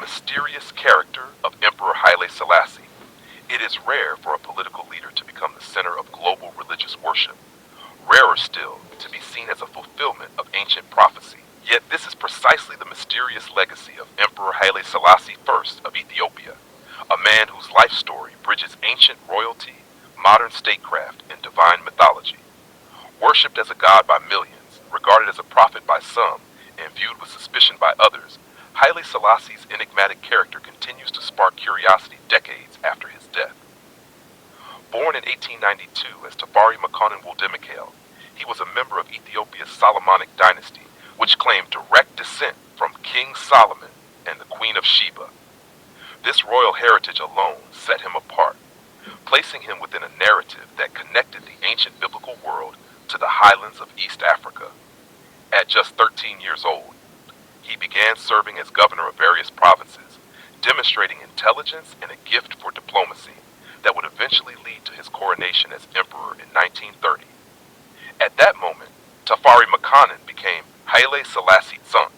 mysterious character of Emperor Haile Selassie. It is rare for a political leader to become the center of global religious worship. Rarer still, to be seen as a fulfillment of ancient prophecy. Yet this is precisely the mysterious legacy of Emperor Haile Selassie I of Ethiopia, a man whose life story bridges ancient royalty, modern statecraft, and divine mythology. Worshipped as a god by millions, regarded as a prophet by some, and viewed with suspicion by others, Haile Selassie's enigmatic character continues to spark curiosity decades after his death. Born in 1892 as Tafari Makonnen Woldemikhael, he was a member of Ethiopia's Solomonic dynasty, which claimed direct descent from King Solomon and the Queen of Sheba. This royal heritage alone set him apart, placing him within a narrative that connected the ancient biblical world to the highlands of East Africa. At just 13 years old, he began serving as governor of various provinces, demonstrating intelligence and a gift for diplomacy that would eventually lead to his coronation as emperor in 1930. At that moment, Tafari Makonnen became Haile Selassie Zun,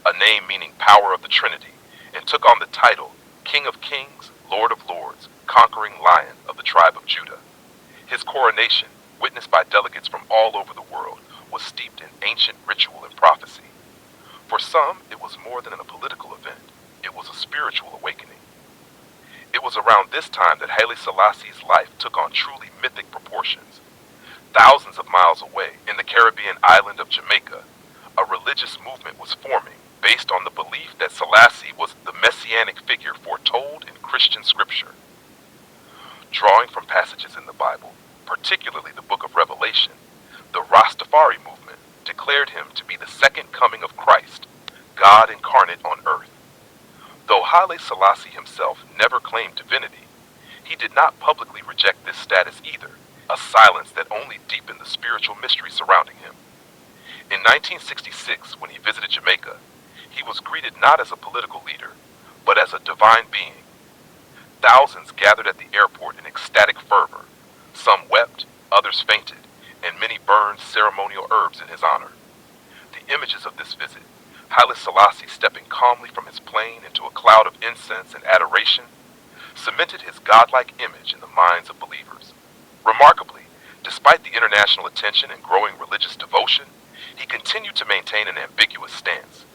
a name meaning power of the Trinity, and took on the title King of Kings, Lord of Lords, Conquering Lion of the tribe of Judah. His coronation, witnessed by delegates from all over the world, was steeped in ancient ritual and prophecy. For some, it was more than a political event. It was a spiritual awakening. It was around this time that Haile Selassie's life took on truly mythic proportions. Thousands of miles away, in the Caribbean island of Jamaica, a religious movement was forming based on the belief that Selassie was the messianic figure foretold in Christian scripture. Drawing from passages in the Bible, particularly the book of Revelation, the Rastafari movement declared him to be the second coming of Christ, God incarnate on earth. Though Haile Selassie himself never claimed divinity, he did not publicly reject this status either, a silence that only deepened the spiritual mystery surrounding him. In 1966, when he visited Jamaica, he was greeted not as a political leader, but as a divine being. Thousands gathered at the airport in ecstatic fervor. Some wept, others fainted, and many burned ceremonial herbs in his honor. The images of this visit, Haile Selassie stepping calmly from his plane into a cloud of incense and adoration, cemented his godlike image in the minds of believers. Remarkably, despite the international attention and growing religious devotion, he continued to maintain an ambiguous stance.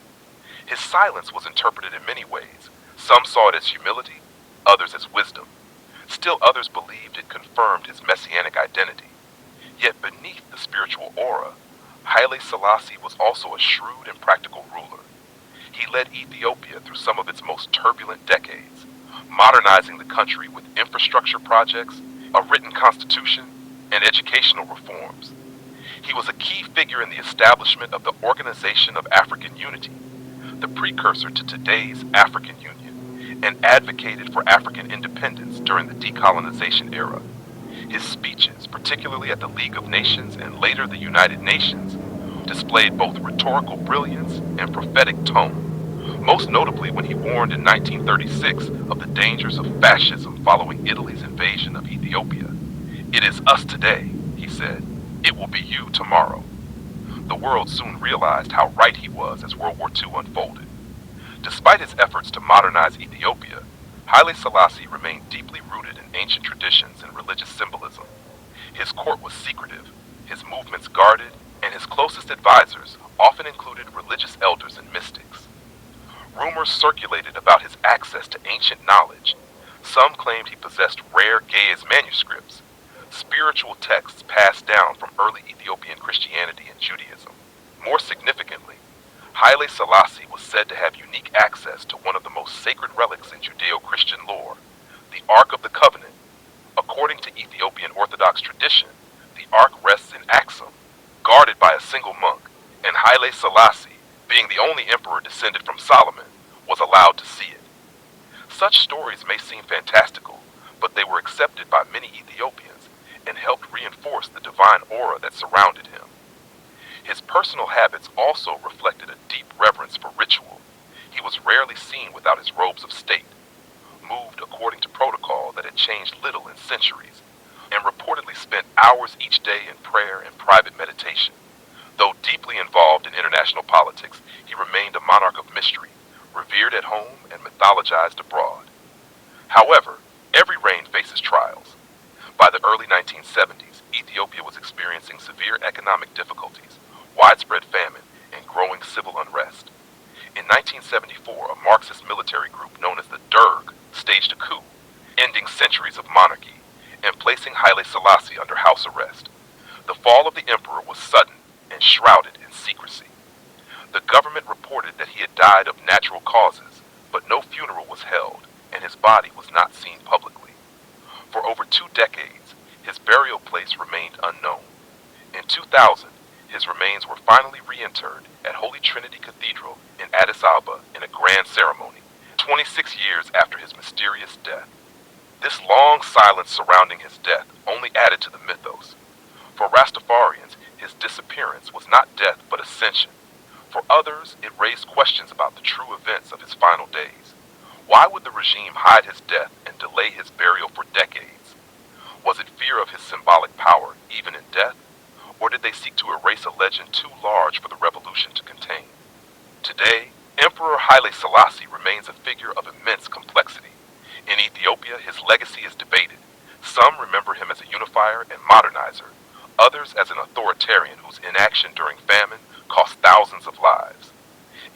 His silence was interpreted in many ways. Some saw it as humility, others as wisdom. Still others believed it confirmed his messianic identity. Yet beneath the spiritual aura, Haile Selassie was also a shrewd and practical ruler. He led Ethiopia through some of its most turbulent decades, modernizing the country with infrastructure projects, a written constitution, and educational reforms. He was a key figure in the establishment of the Organization of African Unity, the precursor to today's African Union, and advocated for African independence during the decolonization era. His speeches, particularly at the League of Nations and later the United Nations, displayed both rhetorical brilliance and prophetic tone, most notably when he warned in 1936 of the dangers of fascism following Italy's invasion of Ethiopia. "It is us today," he said. "It will be you tomorrow." The world soon realized how right he was as World War II unfolded. Despite his efforts to modernize Ethiopia, Haile Selassie remained deeply rooted in ancient traditions and religious symbolism. His court was secretive, his movements guarded, and his closest advisors often included religious elders and mystics. Rumors circulated about his access to ancient knowledge. Some claimed he possessed rare Ge'ez manuscripts, spiritual texts passed down from early Ethiopian Christianity and Judaism. More significantly, Haile Selassie was said to have unique access to one of the most sacred relics in Judeo-Christian lore, the Ark of the Covenant. According to Ethiopian Orthodox tradition, the Ark rests in Axum, guarded by a single monk, and Haile Selassie, being the only emperor descended from Solomon, was allowed to see it. Such stories may seem fantastical, but they were accepted by many Ethiopians and helped reinforce the divine aura that surrounded him. His personal habits also reflected a deep reverence for ritual. He was rarely seen without his robes of state, moved according to protocol that had changed little in centuries, and reportedly spent hours each day in prayer and private meditation. Though deeply involved in international politics, he remained a monarch of mystery, revered at home and mythologized abroad. However, every reign faces trials. By the early 1970s, Ethiopia was experiencing severe economic difficulties, widespread famine, and growing civil unrest. In 1974, a Marxist military group known as the Derg staged a coup, ending centuries of monarchy and placing Haile Selassie under house arrest. The fall of the emperor was sudden and shrouded in secrecy. The government reported that he had died of natural causes, but no funeral was held, and his body was not seen publicly. For over 2 decades, his burial place remained unknown. In 2000, his remains were finally reinterred at Holy Trinity Cathedral in Addis Ababa in a grand ceremony, 26 years after his mysterious death. This long silence surrounding his death only added to the mythos. For Rastafarians, his disappearance was not death but ascension. For others, it raised questions about the true events of his final days. Why would the regime hide his death and delay his burial for decades? Was it fear of his symbolic power, even in death? Or did they seek to erase a legend too large for the revolution to contain? Today, Emperor Haile Selassie remains a figure of immense complexity. In Ethiopia, his legacy is debated. Some remember him as a unifier and modernizer, others as an authoritarian whose inaction during famine cost thousands of lives.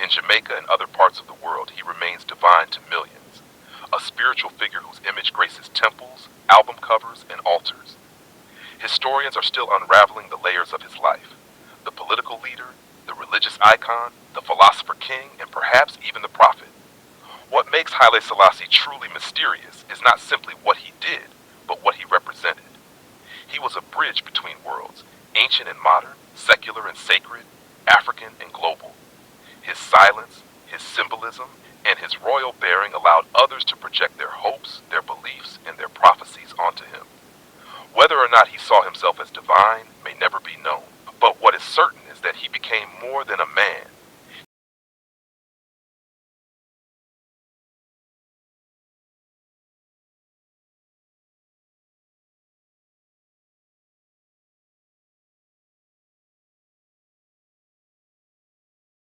In Jamaica and other parts of the world, he remains divine to millions, a spiritual figure whose image graces temples, album covers, and altars. Historians are still unraveling the layers of his life: the political leader, the religious icon, the philosopher king, and perhaps even the prophet. What makes Haile Selassie truly mysterious is not simply what he did, but what he represented. He was a bridge between worlds, ancient and modern, secular and sacred, African and global. His silence, his symbolism, and his royal bearing allowed others to project their hopes, their beliefs, and their prophecies onto him. Whether or not he saw himself as divine may never be known, but what is certain is that he became more than a man.